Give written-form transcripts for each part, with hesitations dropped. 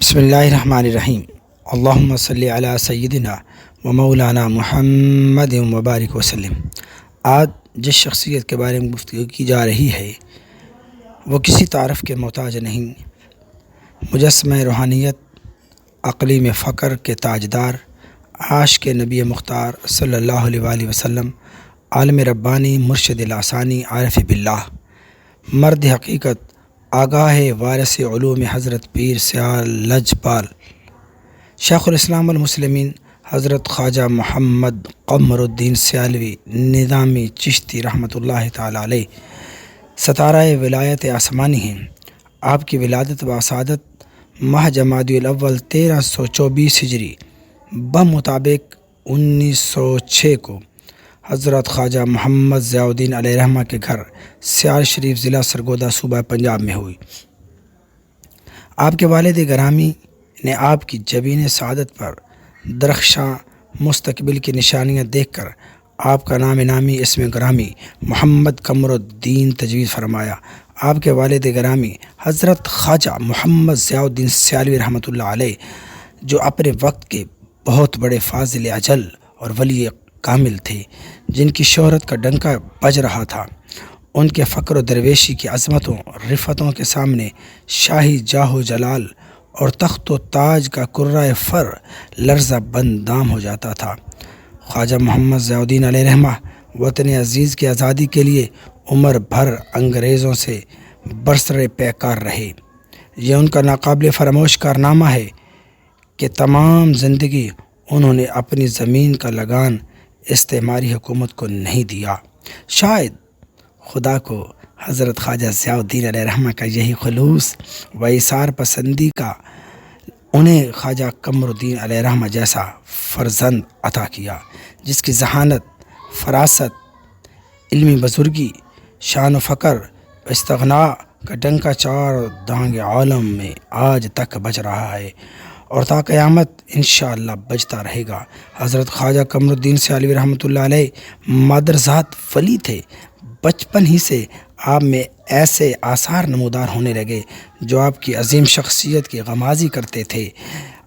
بسم اللہ الرحمن الرحیم۔ اللہم صلی علی سیدنا و مولانا محمد وبارک وسلم۔ آج جس شخصیت کے بارے میں گفتگو کی جا رہی ہے وہ کسی تعارف کے محتاج نہیں، مجسمہ روحانیت، اقلیم فقر کے تاجدار، عاشق نبی مختار صلی اللہ علیہ وآلہ وسلم، عالم ربانی، مرشد لسانی، عارف باللہ، مرد حقیقت، آگاہ وارث علوم حضرت پیر سیال لجپال، شیخ الاسلام والمسلمین حضرت خواجہ محمد قمر الدین سیالوی نظامی چشتی رحمۃ اللہ تعالی علیہ ستارہ ولایت آسمانی ہیں۔ آپ کی ولادت و اسادت ماہ جمادی الاول 1324 ہجری بمطابق 1906 کو حضرت خواجہ محمد ضیاء الدین علیہ رحمہ کے گھر سیال شریف ضلع سرگودا صوبہ پنجاب میں ہوئی۔ آپ کے والد گرامی نے آپ کی جبین سعادت پر درخشاں مستقبل کی نشانیاں دیکھ کر آپ کا نام نامی اسم گرامی محمد قمر الدین تجویز فرمایا۔ آپ کے والد گرامی حضرت خواجہ محمد ضیاء الدین سیالوی رحمۃ اللہ علیہ جو اپنے وقت کے بہت بڑے فاضل اجل اور ولی کامل تھے، جن کی شہرت کا ڈنکا بج رہا تھا، ان کے فقر و درویشی کی عظمتوں اور رفتوں کے سامنے شاہی جاہ و جلال اور تخت و تاج کا کرۂ فر لرزہ بندام ہو جاتا تھا۔ خواجہ محمد ضیاء الدین علیہ رحمہ وطن عزیز کی آزادی کے لیے عمر بھر انگریزوں سے برسر پیکار رہے۔ یہ ان کا ناقابل فراموش کارنامہ ہے کہ تمام زندگی انہوں نے اپنی زمین کا لگان استعماری حکومت کو نہیں دیا۔ شاید خدا کو حضرت خواجہ ضیاء الدین علیہ رحمہ کا یہی خلوص و ایثار پسندی کا انہیں خواجہ قمر الدین علیہ رحمہ جیسا فرزند عطا کیا، جس کی ذہانت، فراست، علمی بزرگی، شان و فقر و استغنا کا ڈنکا چار دانگ عالم میں آج تک بج رہا ہے اور تا قیامت انشاءاللہ بجتا رہے گا۔ حضرت خواجہ قمر الدین سیالوی رحمۃ اللہ علیہ مادرزاد ولی تھے۔ بچپن ہی سے آپ میں ایسے آثار نمودار ہونے لگے جو آپ کی عظیم شخصیت کی غمازی کرتے تھے۔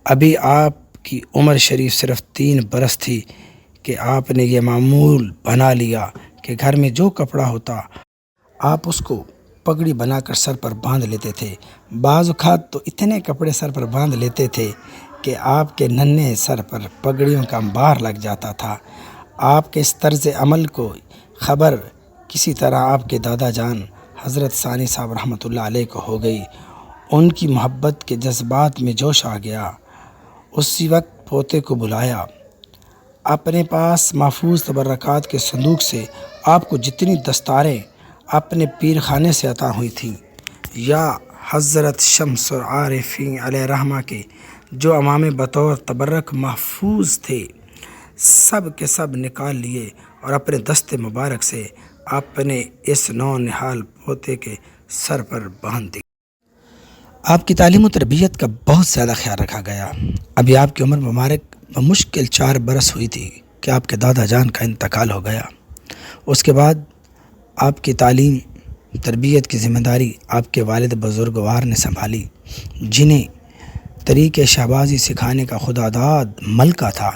ابھی آپ کی عمر شریف صرف 3 برس تھی کہ آپ نے یہ معمول بنا لیا کہ گھر میں جو کپڑا ہوتا آپ اس کو پگڑی بنا کر سر پر باندھ لیتے تھے۔ بعض اوقات تو اتنے کپڑے سر پر باندھ لیتے تھے کہ آپ کے ننھے سر پر پگڑیوں کا انبار لگ جاتا تھا۔ آپ کے اس طرز عمل کو خبر کسی طرح آپ کے دادا جان حضرت ثانی صاحب رحمۃ اللہ علیہ کو ہو گئی۔ ان کی محبت کے جذبات میں جوش آ گیا۔ اسی وقت پوتے کو بلایا۔ اپنے پاس محفوظ تبرکات کے صندوق سے آپ کو جتنی دستاریں اپنے پیر خانے سے عطا ہوئی تھیں یا حضرت شمس العارفین علیہ رحمہ کے جو امامے بطور تبرک محفوظ تھے، سب کے سب نکال لیے اور اپنے دست مبارک سے اپنے اس نو نہال پوتے کے سر پر باندھ دی۔ آپ کی تعلیم و تربیت کا بہت زیادہ خیال رکھا گیا۔ ابھی آپ کی عمر مبارک بمشکل 4 برس ہوئی تھی کہ آپ کے دادا جان کا انتقال ہو گیا۔ اس کے بعد آپ کی تعلیم تربیت کی ذمہ داری آپ کے والد بزرگوار نے سنبھالی، جنہیں طریق شہبازی سکھانے کا خداداد ملکہ تھا۔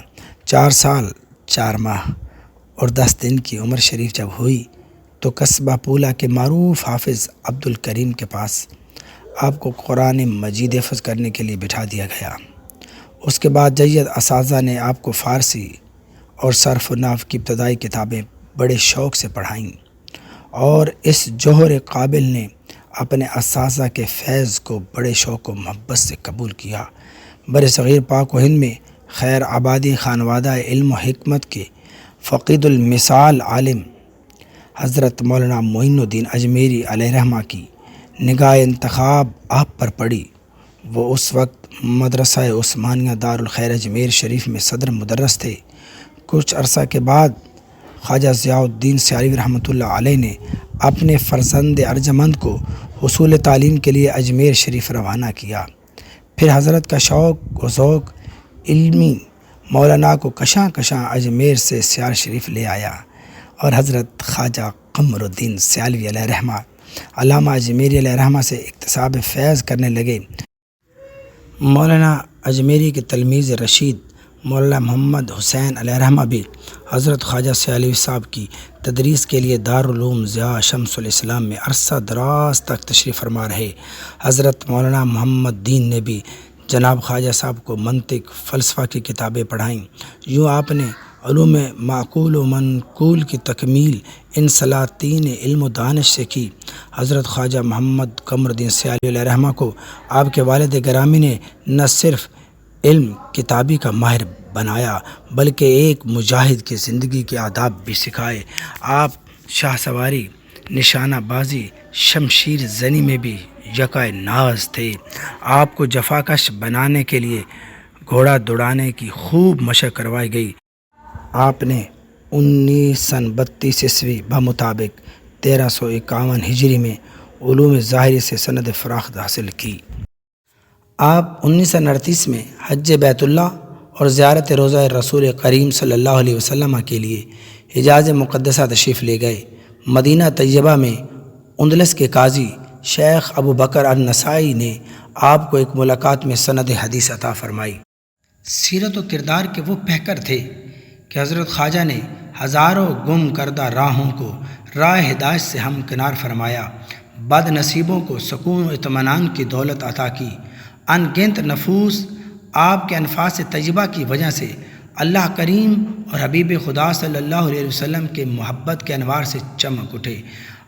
4 سال 4 ماہ اور 10 دن کی عمر شریف جب ہوئی تو قصبہ پولا کے معروف حافظ عبد الکریم کے پاس آپ کو قرآن مجید حفظ کرنے کے لیے بٹھا دیا گیا۔ اس کے بعد جید اساتذہ نے آپ کو فارسی اور صرف و نحو کی ابتدائی کتابیں بڑے شوق سے پڑھائیں اور اس جوہر قابل نے اپنے اساتذہ کے فیض کو بڑے شوق و محبت سے قبول کیا۔ برصغیر پاک و ہند میں خیر آبادی خانوادہ علم و حکمت کے فقید المثال عالم حضرت مولانا معین الدین اجمیری علیہ رحمہ کی نگاہ انتخاب آپ پر پڑی۔ وہ اس وقت مدرسہ عثمانیہ دارالخیر اجمیر شریف میں صدر مدرس تھے۔ کچھ عرصہ کے بعد خواجہ ضیاء الدین سیالوی رحمۃ اللہ علیہ نے اپنے فرزند ارجمند کو حصول تعلیم کے لیے اجمیر شریف روانہ کیا۔ پھر حضرت کا شوق و ذوق علمی مولانا کو کشاں کشاں اجمیر سے سیال شریف لے آیا اور حضرت خواجہ قمر الدین سیالوی علیہ رحمہ علامہ اجمیری علیہ رحمہ سے اکتساب فیض کرنے لگے۔ مولانا اجمیری کے تلمیذ رشید مولانا محمد حسین علیہ رحمہ بھی حضرت خواجہ سیالوی صاحب کی تدریس کے لیے دارالعلوم ضیاء شمس الاسلام میں عرصہ دراز تک تشریف فرما رہے۔ حضرت مولانا محمد دین نے بھی جناب خواجہ صاحب کو منطق فلسفہ کی کتابیں پڑھائیں۔ یوں آپ نے علوم معقول و منقول کی تکمیل ان سلاطین علم و دانش سے کی۔ حضرت خواجہ محمد قمر الدین سیالوی علیہ رحمہ کو آپ کے والد گرامی نے نہ صرف علم کتابی کا ماہر بنایا بلکہ ایک مجاہد کی زندگی کے آداب بھی سکھائے۔ آپ شاہ سواری، نشانہ بازی، شمشیر زنی میں بھی یکائے ناز تھے۔ آپ کو جفاکش بنانے کے لیے گھوڑا دوڑانے کی خوب مشق کروائی گئی۔ آپ نے 1932 عیسوی بمطابق 1351 ہجری میں علوم ظاہری سے سند فراغت حاصل کی۔ آپ 1938 میں حج بیت اللہ اور زیارت روضہ رسول کریم صلی اللہ علیہ وسلم کے لیے حجاز مقدسہ تشریف لے گئے۔ مدینہ طیبہ میں اندلس کے قاضی شیخ ابو بکر النسائی نے آپ کو ایک ملاقات میں سند حدیث عطا فرمائی۔ سیرت و کردار کے وہ پیکر تھے کہ حضرت خواجہ نے ہزاروں گم کردہ راہوں کو راہ ہدایت سے ہمکنار فرمایا، بد نصیبوں کو سکون و اطمینان کی دولت عطا کی۔ ان گنت نفوس آپ کے انفاس طیبہ کی وجہ سے اللہ کریم اور حبیب خدا صلی اللہ علیہ وسلم کے محبت کے انوار سے چمک اٹھے۔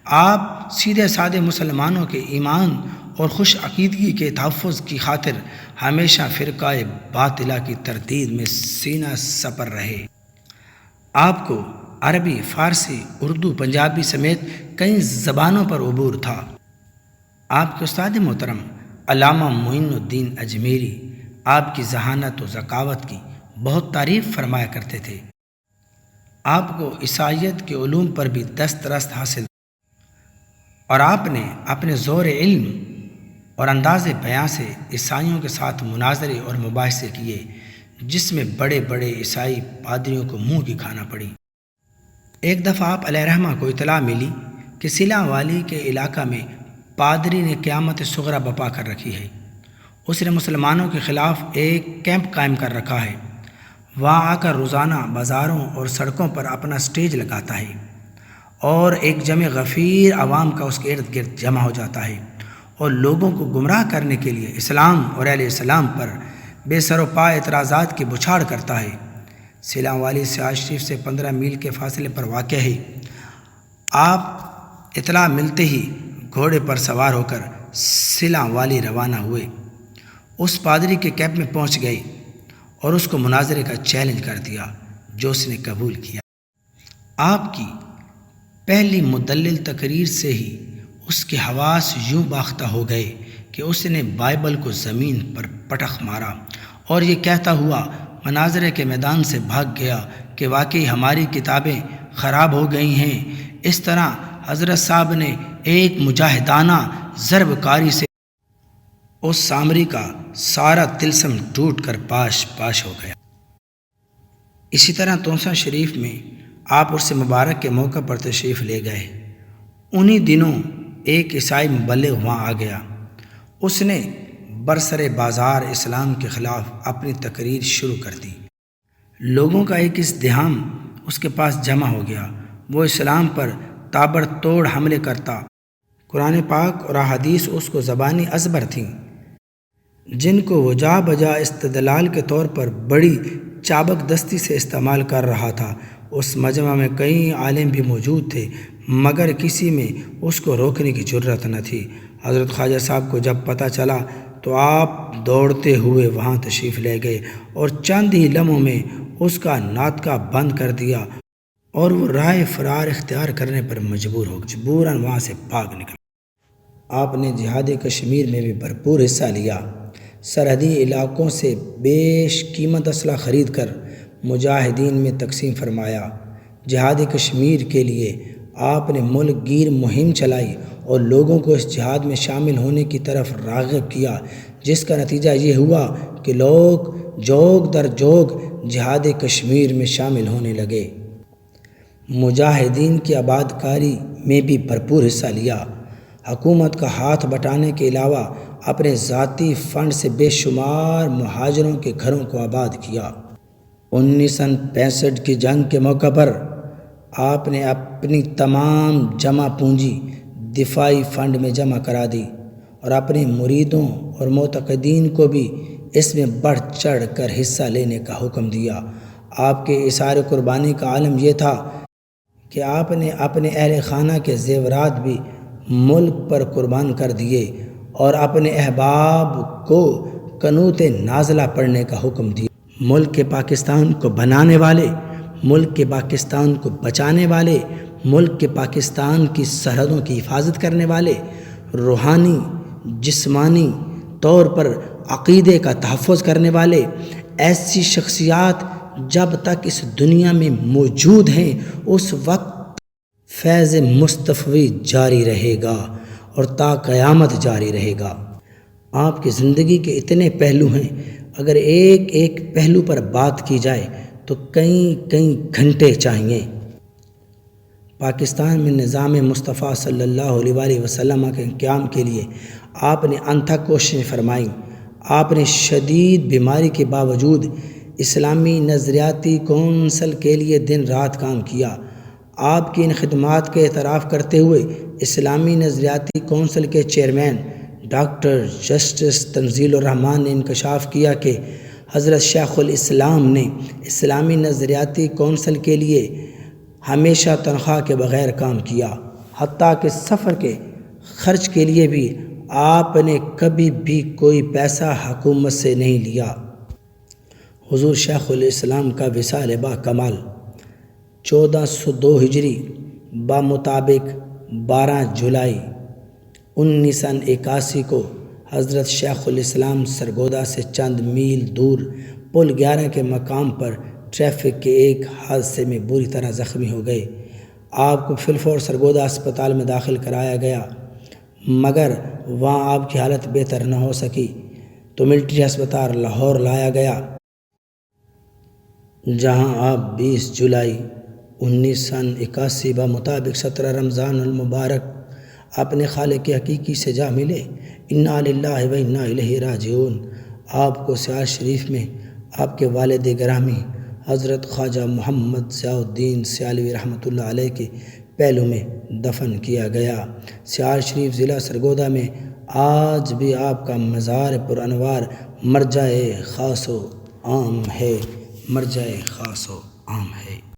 آپ سیدھے سادے مسلمانوں کے ایمان اور خوش عقیدگی کے تحفظ کی خاطر ہمیشہ فرقہ باطلہ کی تردید میں سینہ سپر رہے۔ آپ کو عربی، فارسی، اردو، پنجابی سمیت کئی زبانوں پر عبور تھا۔ آپ کے استاد محترم علامہ معین الدین اجمیری آپ کی ذہانت و ذکاوت کی بہت تعریف فرمایا کرتے تھے۔ آپ کو عیسائیت کے علوم پر بھی دسترس حاصل اور آپ نے اپنے زور علم اور انداز بیاں سے عیسائیوں کے ساتھ مناظرے اور مباحثے کیے، جس میں بڑے بڑے عیسائی پادریوں کو منہ کی کھانا پڑی۔ ایک دفعہ آپ علیہ رحمہ کو اطلاع ملی کہ سیلان والی کے علاقہ میں پادری نے قیامت صغریٰ بپا کر رکھی ہے۔ اس نے مسلمانوں کے خلاف ایک کیمپ قائم کر رکھا ہے۔ وہاں آ کر روزانہ بازاروں اور سڑکوں پر اپنا سٹیج لگاتا ہے اور ایک جمع غفیر عوام کا اس کے ارد گرد جمع ہو جاتا ہے اور لوگوں کو گمراہ کرنے کے لیے اسلام اور اہل اسلام پر بے سر و پا اعتراضات کی بچھاڑ کرتا ہے۔ سیلان والی سیاج شریف سے 15 میل کے فاصلے پر واقع ہے۔ آپ اطلاع ملتے ہی گھوڑے پر سوار ہو کر سیلان والی روانہ ہوئے۔ اس پادری کے کیمپ میں پہنچ گئے اور اس کو مناظرے کا چیلنج کر دیا، جو اس نے قبول کیا۔ آپ کی پہلی مدلل تقریر سے ہی اس کے حواس یوں باختہ ہو گئے کہ اس نے بائبل کو زمین پر پٹخ مارا اور یہ کہتا ہوا مناظرے کے میدان سے بھاگ گیا کہ واقعی ہماری کتابیں خراب ہو گئی ہیں۔ اس طرح حضرت صاحب نے ایک مجاہدانہ ضرب کاری سے اس سامری کا سارا طلسم ٹوٹ کر پاش پاش ہو گیا۔ اسی طرح توسہ شریف میں آپ عرس مبارک کے موقع پر تشریف لے گئے۔ انہی دنوں ایک عیسائی مبلغ وہاں آ گیا۔ اس نے برسر بازار اسلام کے خلاف اپنی تقریر شروع کر دی۔ لوگوں کا ایک ازدحام اس کے پاس جمع ہو گیا۔ وہ اسلام پر تابڑ توڑ حملے کرتا۔ قرآن پاک اور احادیث اس کو زبانی ازبر تھیں، جن کو وہ جا بجا استدلال کے طور پر بڑی چابک دستی سے استعمال کر رہا تھا۔ اس مجمع میں کئی عالم بھی موجود تھے، مگر کسی میں اس کو روکنے کی جرت نہ تھی۔ حضرت خواجہ صاحب کو جب پتہ چلا تو آپ دوڑتے ہوئے وہاں تشریف لے گئے اور چند ہی لمحوں میں اس کا ناطقہ بند کر دیا اور وہ راہ فرار اختیار کرنے پر مجبوراً وہاں سے بھاگ نکلا۔ آپ نے جہاد کشمیر میں بھی بھرپور حصہ لیا۔ سرحدی علاقوں سے بیش قیمت اسلحہ خرید کر مجاہدین میں تقسیم فرمایا۔ جہاد کشمیر کے لیے آپ نے ملک گیر مہم چلائی اور لوگوں کو اس جہاد میں شامل ہونے کی طرف راغب کیا، جس کا نتیجہ یہ ہوا کہ لوگ جوگ در جوگ جہاد کشمیر میں شامل ہونے لگے۔ مجاہدین کی آباد کاری میں بھی بھرپور حصہ لیا۔ حکومت کا ہاتھ بٹانے کے علاوہ اپنے ذاتی فنڈ سے بے شمار مہاجروں کے گھروں کو آباد کیا۔ 1965 کی جنگ کے موقع پر آپ نے اپنی تمام جمع پونجی دفاعی فنڈ میں جمع کرا دی اور اپنے مریدوں اور معتقدین کو بھی اس میں بڑھ چڑھ کر حصہ لینے کا حکم دیا۔ آپ کے اظہار قربانی کا عالم یہ تھا کہ آپ نے اپنے اہل خانہ کے زیورات بھی ملک پر قربان کر دیے اور اپنے احباب کو قنوت نازلہ پڑھنے کا حکم دیا۔ ملک کے پاکستان کو بنانے والے، ملک کے پاکستان کو بچانے والے، ملک کے پاکستان کی سرحدوں کی حفاظت کرنے والے، روحانی جسمانی طور پر عقیدے کا تحفظ کرنے والے، ایسی شخصیات جب تک اس دنیا میں موجود ہیں اس وقت فیض مصطفی جاری رہے گا اور تا قیامت جاری رہے گا۔ آپ کی زندگی کے اتنے پہلو ہیں، اگر ایک ایک پہلو پر بات کی جائے تو کئی گھنٹے چاہیے۔ پاکستان میں نظام مصطفیٰ صلی اللہ علیہ وآلہ وسلم کے قیام کے لیے آپ نے انتھک کوششیں فرمائیں۔ آپ نے شدید بیماری کے باوجود اسلامی نظریاتی کونسل کے لیے دن رات کام کیا۔ آپ کی ان خدمات کا اعتراف کرتے ہوئے اسلامی نظریاتی کونسل کے چیئرمین ڈاکٹر جسٹس تنزیل الرحمن نے انکشاف کیا کہ حضرت شیخ الاسلام نے اسلامی نظریاتی کونسل کے لیے ہمیشہ تنخواہ کے بغیر کام کیا، حتیٰ کہ سفر کے خرچ کے لیے بھی آپ نے کبھی بھی کوئی پیسہ حکومت سے نہیں لیا۔ حضور شیخ الاسلام کا وصال با کمال 1402 ہجری بمطابق 12 جولائی 1981 کو حضرت شیخ الاسلام سرگودا سے چند میل دور پل 11 کے مقام پر ٹریفک کے ایک حادثے میں بری طرح زخمی ہو گئے۔ آپ کو فی الفور سرگودا اسپتال میں داخل کرایا گیا، مگر وہاں آپ کی حالت بہتر نہ ہو سکی تو ملٹری ہسپتال لاہور لایا گیا، جہاں آپ 20 جولائی 1981 بمطابق 17 رمضان المبارک اپنے خالق حقیقی سے جا ملے۔ انا للہ و انا الیہ راجعون۔ آپ کو سیال شریف میں آپ کے والد گرامی حضرت خواجہ محمد ضیاء الدین سیالوی رحمۃ اللہ علیہ کے پہلو میں دفن کیا گیا۔ سیال شریف ضلع سرگودا میں آج بھی آپ کا مزار پر انوار مرجع خاص و عام ہے، مرجع خاص و عام ہے۔